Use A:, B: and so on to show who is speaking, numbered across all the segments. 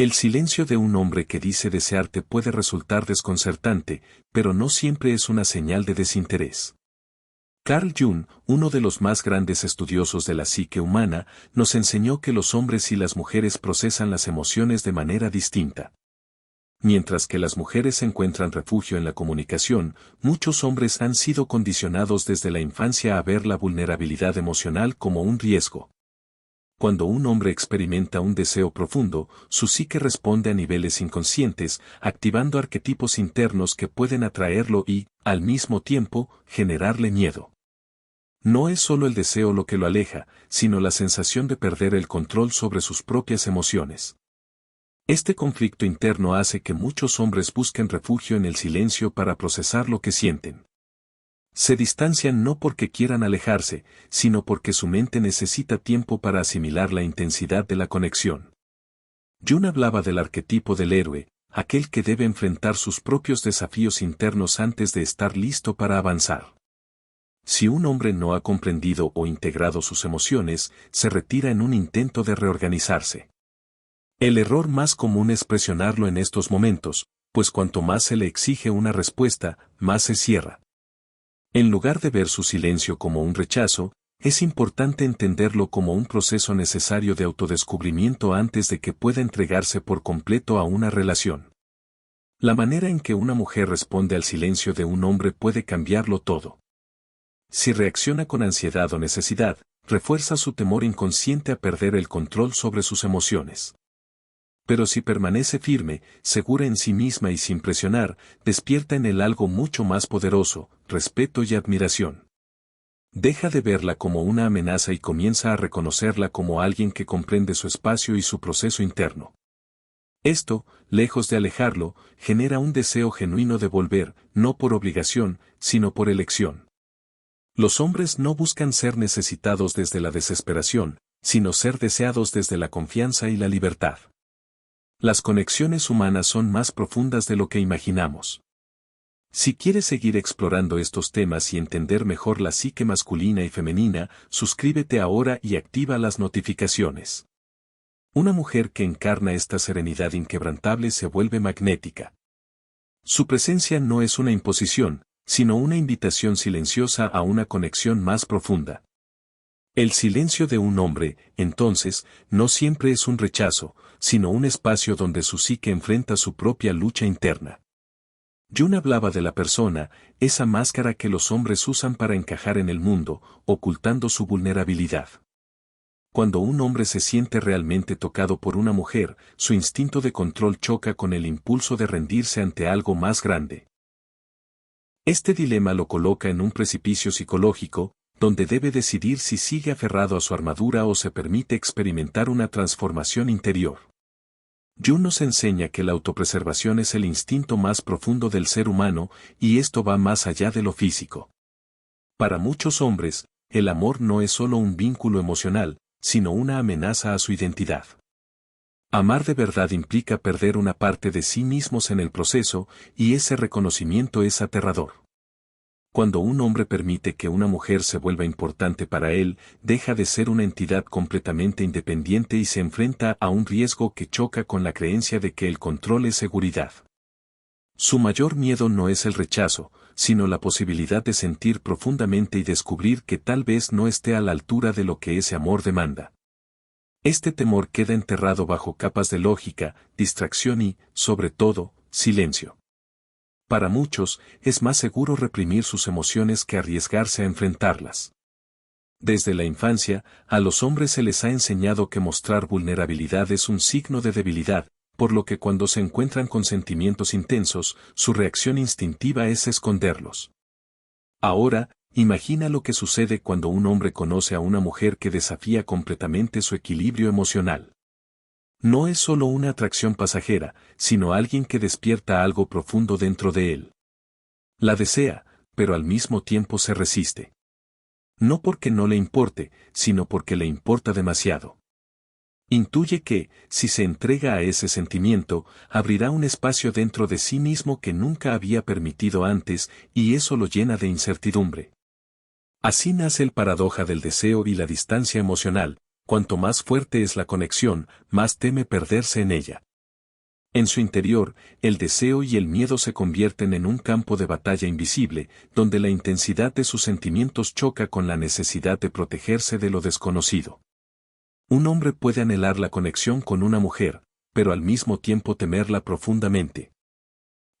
A: El silencio de un hombre que dice desearte puede resultar desconcertante, pero no siempre es una señal de desinterés. Carl Jung, uno de los más grandes estudiosos de la psique humana, nos enseñó que los hombres y las mujeres procesan las emociones de manera distinta. Mientras que las mujeres encuentran refugio en la comunicación, muchos hombres han sido condicionados desde la infancia a ver la vulnerabilidad emocional como un riesgo. Cuando un hombre experimenta un deseo profundo, su psique responde a niveles inconscientes, activando arquetipos internos que pueden atraerlo y, al mismo tiempo, generarle miedo. No es solo el deseo lo que lo aleja, sino la sensación de perder el control sobre sus propias emociones. Este conflicto interno hace que muchos hombres busquen refugio en el silencio para procesar lo que sienten. Se distancian no porque quieran alejarse, sino porque su mente necesita tiempo para asimilar la intensidad de la conexión. Jung hablaba del arquetipo del héroe, aquel que debe enfrentar sus propios desafíos internos antes de estar listo para avanzar. Si un hombre no ha comprendido o integrado sus emociones, se retira en un intento de reorganizarse. El error más común es presionarlo en estos momentos, pues cuanto más se le exige una respuesta, más se cierra. En lugar de ver su silencio como un rechazo, es importante entenderlo como un proceso necesario de autodescubrimiento antes de que pueda entregarse por completo a una relación. La manera en que una mujer responde al silencio de un hombre puede cambiarlo todo. Si reacciona con ansiedad o necesidad, refuerza su temor inconsciente a perder el control sobre sus emociones. Pero si permanece firme, segura en sí misma y sin presionar, despierta en él algo mucho más poderoso, respeto y admiración. Deja de verla como una amenaza y comienza a reconocerla como alguien que comprende su espacio y su proceso interno. Esto, lejos de alejarlo, genera un deseo genuino de volver, no por obligación, sino por elección. Los hombres no buscan ser necesitados desde la desesperación, sino ser deseados desde la confianza y la libertad. Las conexiones humanas son más profundas de lo que imaginamos. Si quieres seguir explorando estos temas y entender mejor la psique masculina y femenina, suscríbete ahora y activa las notificaciones. Una mujer que encarna esta serenidad inquebrantable se vuelve magnética. Su presencia no es una imposición, sino una invitación silenciosa a una conexión más profunda. El silencio de un hombre, entonces, no siempre es un rechazo, sino un espacio donde su psique enfrenta su propia lucha interna. Jung hablaba de la persona, esa máscara que los hombres usan para encajar en el mundo, ocultando su vulnerabilidad. Cuando un hombre se siente realmente tocado por una mujer, su instinto de control choca con el impulso de rendirse ante algo más grande. Este dilema lo coloca en un precipicio psicológico, donde debe decidir si sigue aferrado a su armadura o se permite experimentar una transformación interior. Jung nos enseña que la autopreservación es el instinto más profundo del ser humano, y esto va más allá de lo físico. Para muchos hombres, el amor no es solo un vínculo emocional, sino una amenaza a su identidad. Amar de verdad implica perder una parte de sí mismos en el proceso, y ese reconocimiento es aterrador. Cuando un hombre permite que una mujer se vuelva importante para él, deja de ser una entidad completamente independiente y se enfrenta a un riesgo que choca con la creencia de que el control es seguridad. Su mayor miedo no es el rechazo, sino la posibilidad de sentir profundamente y descubrir que tal vez no esté a la altura de lo que ese amor demanda. Este temor queda enterrado bajo capas de lógica, distracción y, sobre todo, silencio. Para muchos, es más seguro reprimir sus emociones que arriesgarse a enfrentarlas. Desde la infancia, a los hombres se les ha enseñado que mostrar vulnerabilidad es un signo de debilidad, por lo que cuando se encuentran con sentimientos intensos, su reacción instintiva es esconderlos. Ahora, imagina lo que sucede cuando un hombre conoce a una mujer que desafía completamente su equilibrio emocional. No es solo una atracción pasajera, sino alguien que despierta algo profundo dentro de él. La desea, pero al mismo tiempo se resiste. No porque no le importe, sino porque le importa demasiado. Intuye que, si se entrega a ese sentimiento, abrirá un espacio dentro de sí mismo que nunca había permitido antes, y eso lo llena de incertidumbre. Así nace el paradoja del deseo y la distancia emocional. Cuanto más fuerte es la conexión, más teme perderse en ella. En su interior, el deseo y el miedo se convierten en un campo de batalla invisible, donde la intensidad de sus sentimientos choca con la necesidad de protegerse de lo desconocido. Un hombre puede anhelar la conexión con una mujer, pero al mismo tiempo temerla profundamente.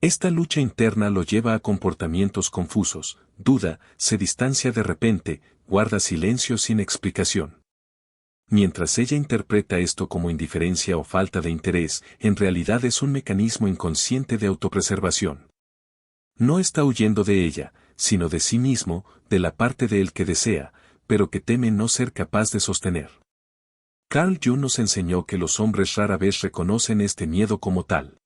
A: Esta lucha interna lo lleva a comportamientos confusos, duda, se distancia de repente, guarda silencio sin explicación. Mientras ella interpreta esto como indiferencia o falta de interés, en realidad es un mecanismo inconsciente de autopreservación. No está huyendo de ella, sino de sí mismo, de la parte de él que desea, pero que teme no ser capaz de sostener. Carl Jung nos enseñó que los hombres rara vez reconocen este miedo como tal.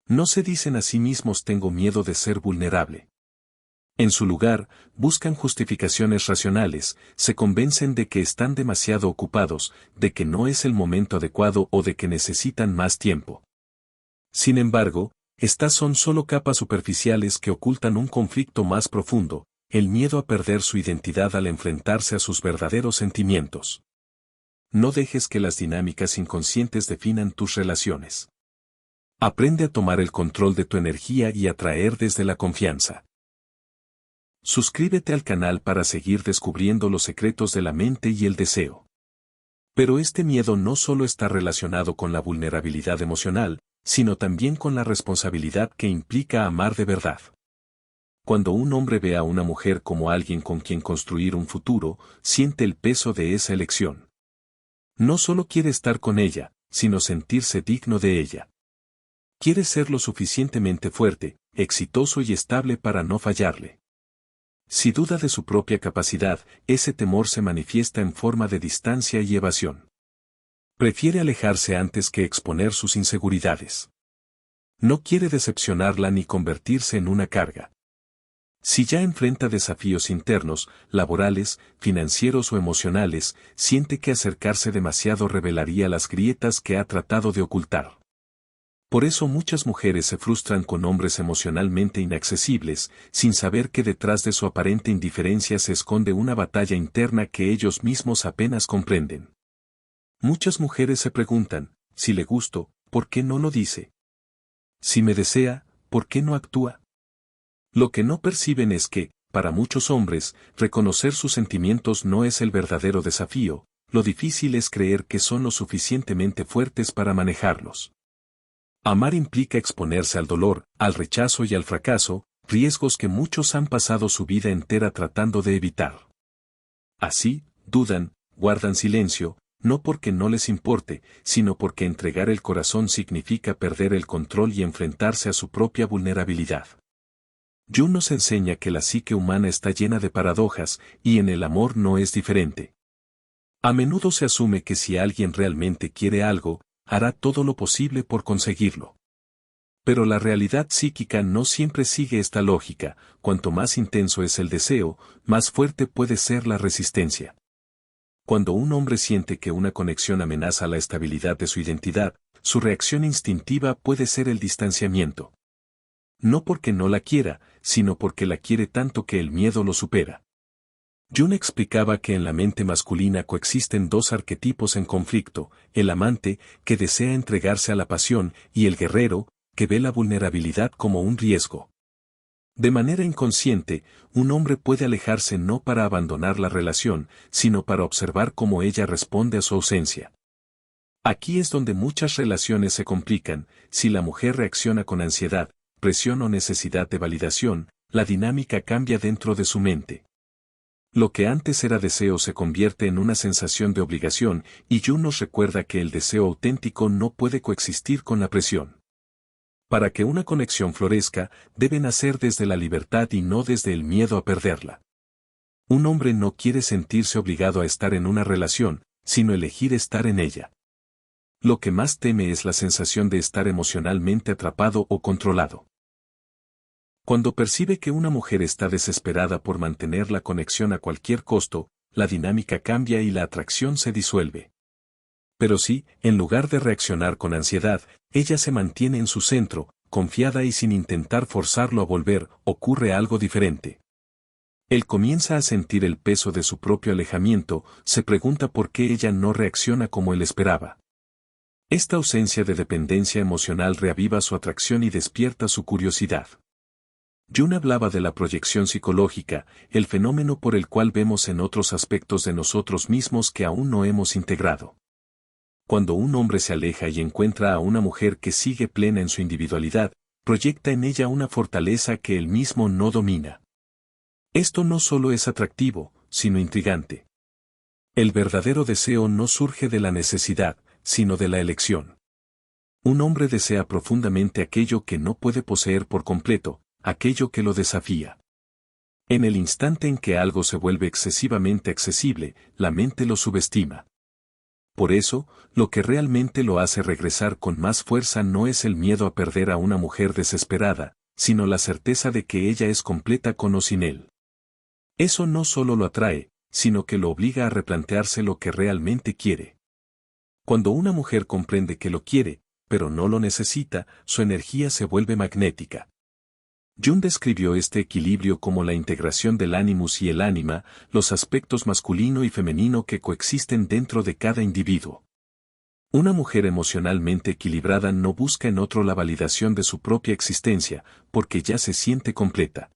A: No se dicen a sí mismos tengo miedo de ser vulnerable. En su lugar, buscan justificaciones racionales, se convencen de que están demasiado ocupados, de que no es el momento adecuado o de que necesitan más tiempo. Sin embargo, estas son solo capas superficiales que ocultan un conflicto más profundo, el miedo a perder su identidad al enfrentarse a sus verdaderos sentimientos. No dejes que las dinámicas inconscientes definan tus relaciones. Aprende a tomar el control de tu energía y atraer desde la confianza. Suscríbete al canal para seguir descubriendo los secretos de la mente y el deseo. Pero este miedo no solo está relacionado con la vulnerabilidad emocional, sino también con la responsabilidad que implica amar de verdad. Cuando un hombre ve a una mujer como alguien con quien construir un futuro, siente el peso de esa elección. No solo quiere estar con ella, sino sentirse digno de ella. Quiere ser lo suficientemente fuerte, exitoso y estable para no fallarle. Si duda de su propia capacidad, ese temor se manifiesta en forma de distancia y evasión. Prefiere alejarse antes que exponer sus inseguridades. No quiere decepcionarla ni convertirse en una carga. Si ya enfrenta desafíos internos, laborales, financieros o emocionales, siente que acercarse demasiado revelaría las grietas que ha tratado de ocultar. Por eso muchas mujeres se frustran con hombres emocionalmente inaccesibles, sin saber que detrás de su aparente indiferencia se esconde una batalla interna que ellos mismos apenas comprenden. Muchas mujeres se preguntan, si le gusto, ¿por qué no lo dice? Si me desea, ¿por qué no actúa? Lo que no perciben es que, para muchos hombres, reconocer sus sentimientos no es el verdadero desafío, lo difícil es creer que son lo suficientemente fuertes para manejarlos. Amar implica exponerse al dolor, al rechazo y al fracaso, riesgos que muchos han pasado su vida entera tratando de evitar. Así, dudan, guardan silencio, no porque no les importe, sino porque entregar el corazón significa perder el control y enfrentarse a su propia vulnerabilidad. Jung nos enseña que la psique humana está llena de paradojas, y en el amor no es diferente. A menudo se asume que si alguien realmente quiere algo, hará todo lo posible por conseguirlo. Pero la realidad psíquica no siempre sigue esta lógica, cuanto más intenso es el deseo, más fuerte puede ser la resistencia. Cuando un hombre siente que una conexión amenaza la estabilidad de su identidad, su reacción instintiva puede ser el distanciamiento. No porque no la quiera, sino porque la quiere tanto que el miedo lo supera. Jung explicaba que en la mente masculina coexisten dos arquetipos en conflicto, el amante, que desea entregarse a la pasión, y el guerrero, que ve la vulnerabilidad como un riesgo. De manera inconsciente, un hombre puede alejarse no para abandonar la relación, sino para observar cómo ella responde a su ausencia. Aquí es donde muchas relaciones se complican, si la mujer reacciona con ansiedad, presión o necesidad de validación, la dinámica cambia dentro de su mente. Lo que antes era deseo se convierte en una sensación de obligación, y Jung nos recuerda que el deseo auténtico no puede coexistir con la presión. Para que una conexión florezca, debe nacer desde la libertad y no desde el miedo a perderla. Un hombre no quiere sentirse obligado a estar en una relación, sino elegir estar en ella. Lo que más teme es la sensación de estar emocionalmente atrapado o controlado. Cuando percibe que una mujer está desesperada por mantener la conexión a cualquier costo, la dinámica cambia y la atracción se disuelve. Pero si, en lugar de reaccionar con ansiedad, ella se mantiene en su centro, confiada y sin intentar forzarlo a volver, ocurre algo diferente. Él comienza a sentir el peso de su propio alejamiento, se pregunta por qué ella no reacciona como él esperaba. Esta ausencia de dependencia emocional reaviva su atracción y despierta su curiosidad. Jung hablaba de la proyección psicológica, el fenómeno por el cual vemos en otros aspectos de nosotros mismos que aún no hemos integrado. Cuando un hombre se aleja y encuentra a una mujer que sigue plena en su individualidad, proyecta en ella una fortaleza que él mismo no domina. Esto no solo es atractivo, sino intrigante. El verdadero deseo no surge de la necesidad, sino de la elección. Un hombre desea profundamente aquello que no puede poseer por completo, aquello que lo desafía. En el instante en que algo se vuelve excesivamente accesible, la mente lo subestima. Por eso, lo que realmente lo hace regresar con más fuerza no es el miedo a perder a una mujer desesperada, sino la certeza de que ella es completa con o sin él. Eso no solo lo atrae, sino que lo obliga a replantearse lo que realmente quiere. Cuando una mujer comprende que lo quiere, pero no lo necesita, su energía se vuelve magnética. Jung describió este equilibrio como la integración del animus y el ánima, los aspectos masculino y femenino que coexisten dentro de cada individuo. Una mujer emocionalmente equilibrada no busca en otro la validación de su propia existencia, porque ya se siente completa.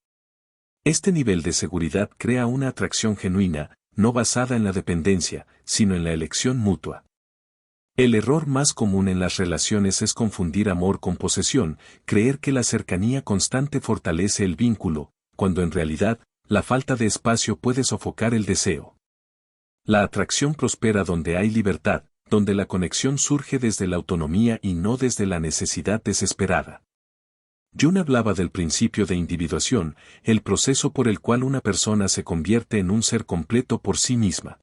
A: Este nivel de seguridad crea una atracción genuina, no basada en la dependencia, sino en la elección mutua. El error más común en las relaciones es confundir amor con posesión, creer que la cercanía constante fortalece el vínculo, cuando en realidad, la falta de espacio puede sofocar el deseo. La atracción prospera donde hay libertad, donde la conexión surge desde la autonomía y no desde la necesidad desesperada. Jung hablaba del principio de individuación, el proceso por el cual una persona se convierte en un ser completo por sí misma.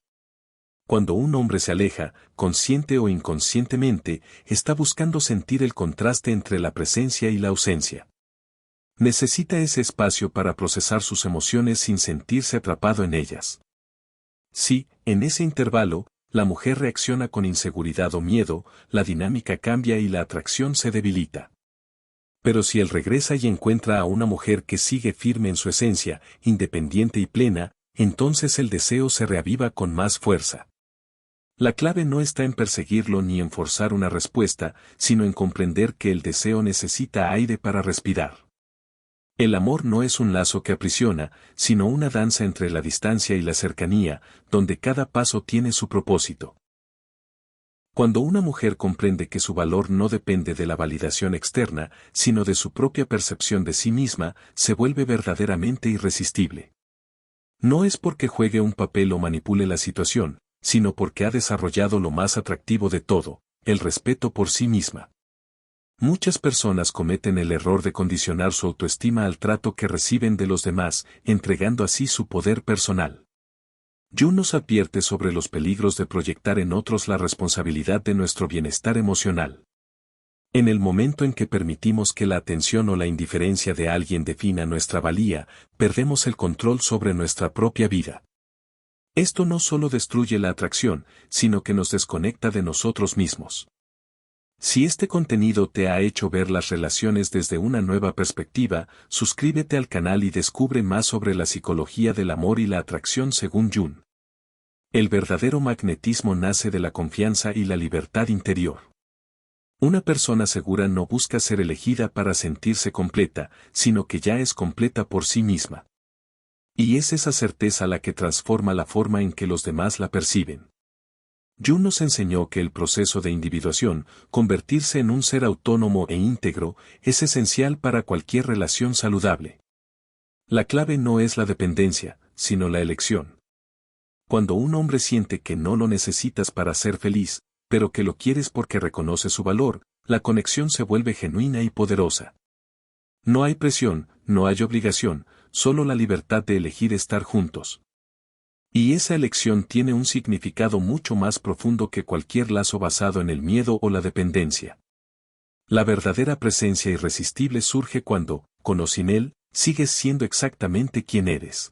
A: Cuando un hombre se aleja, consciente o inconscientemente, está buscando sentir el contraste entre la presencia y la ausencia. Necesita ese espacio para procesar sus emociones sin sentirse atrapado en ellas. Si, en ese intervalo, la mujer reacciona con inseguridad o miedo, la dinámica cambia y la atracción se debilita. Pero si él regresa y encuentra a una mujer que sigue firme en su esencia, independiente y plena, entonces el deseo se reaviva con más fuerza. La clave no está en perseguirlo ni en forzar una respuesta, sino en comprender que el deseo necesita aire para respirar. El amor no es un lazo que aprisiona, sino una danza entre la distancia y la cercanía, donde cada paso tiene su propósito. Cuando una mujer comprende que su valor no depende de la validación externa, sino de su propia percepción de sí misma, se vuelve verdaderamente irresistible. No es porque juegue un papel o manipule la situación, sino porque ha desarrollado lo más atractivo de todo, el respeto por sí misma. Muchas personas cometen el error de condicionar su autoestima al trato que reciben de los demás, entregando así su poder personal. Jung nos advierte sobre los peligros de proyectar en otros la responsabilidad de nuestro bienestar emocional. En el momento en que permitimos que la atención o la indiferencia de alguien defina nuestra valía, perdemos el control sobre nuestra propia vida. Esto no solo destruye la atracción, sino que nos desconecta de nosotros mismos. Si este contenido te ha hecho ver las relaciones desde una nueva perspectiva, suscríbete al canal y descubre más sobre la psicología del amor y la atracción según Jung. El verdadero magnetismo nace de la confianza y la libertad interior. Una persona segura no busca ser elegida para sentirse completa, sino que ya es completa por sí misma. Y es esa certeza la que transforma la forma en que los demás la perciben. Jung nos enseñó que el proceso de individuación, convertirse en un ser autónomo e íntegro, es esencial para cualquier relación saludable. La clave no es la dependencia, sino la elección. Cuando un hombre siente que no lo necesitas para ser feliz, pero que lo quieres porque reconoce su valor, la conexión se vuelve genuina y poderosa. No hay presión, no hay obligación, solo la libertad de elegir estar juntos. Y esa elección tiene un significado mucho más profundo que cualquier lazo basado en el miedo o la dependencia. La verdadera presencia irresistible surge cuando, con o sin él, sigues siendo exactamente quien eres.